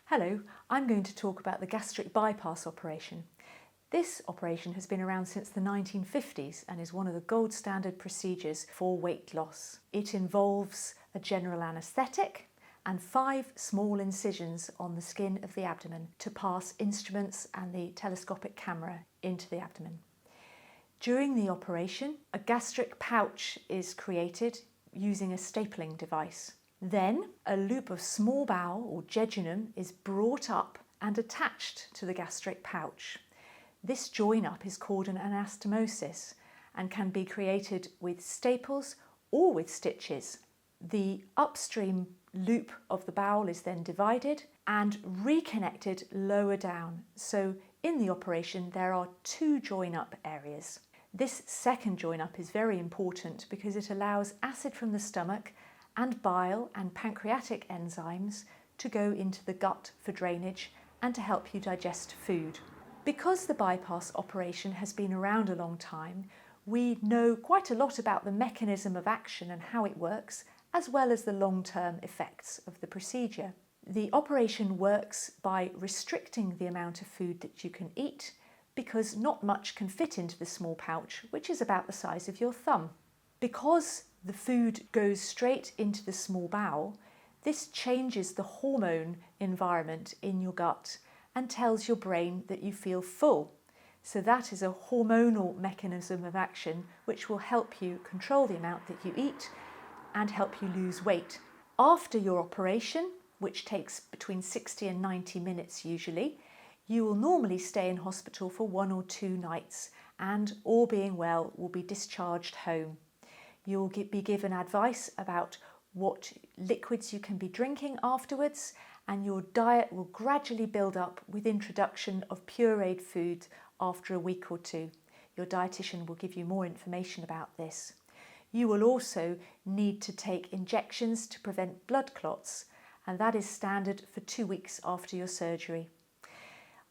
Hello, I'm going to talk about the gastric bypass operation. This operation has been around since the 1950s and is one of the gold standard procedures for weight loss. It involves a general anaesthetic and 5 small incisions on the skin of the abdomen to pass instruments and the telescopic camera into the abdomen. During the operation, a gastric pouch is created using a stapling device. Then a loop of small bowel or jejunum is brought up and attached to the gastric pouch. This join up is called an anastomosis and can be created with staples or with stitches. The upstream loop of the bowel is then divided and reconnected lower down. So in the operation there are 2 join up areas. This second join up is very important because it allows acid from the stomach and bile and pancreatic enzymes to go into the gut for drainage and to help you digest food. Because the bypass operation has been around a long time, we know quite a lot about the mechanism of action and how it works, as well as the long-term effects of the procedure. The operation works by restricting the amount of food that you can eat because not much can fit into the small pouch, which is about the size of your thumb. Because the food goes straight into the small bowel, this changes the hormone environment in your gut and tells your brain that you feel full. So that is a hormonal mechanism of action which will help you control the amount that you eat and help you lose weight. After your operation, which takes between 60 and 90 minutes usually, you will normally stay in hospital for 1 or 2 nights and, all being well, will be discharged home. You'll be given advice about what liquids you can be drinking afterwards, and your diet will gradually build up with introduction of pureed food after a week or 2. Your dietitian will give you more information about this. You will also need to take injections to prevent blood clots, and that is standard for 2 weeks after your surgery.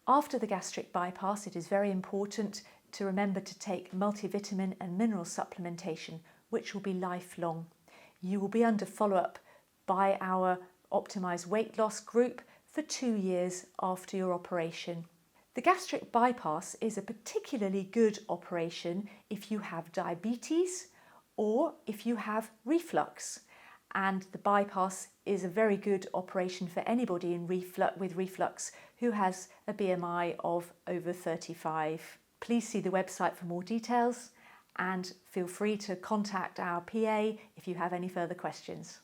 After the gastric bypass, it is very important to remember to take multivitamin and mineral supplementation, which will be lifelong. You will be under follow-up by our Optimise weight loss group for 2 years after your operation. The gastric bypass is a particularly good operation if you have diabetes or if you have reflux. And the bypass is a very good operation for anybody with reflux who has a BMI of over 35. Please see the website for more details and feel free to contact our PA if you have any further questions.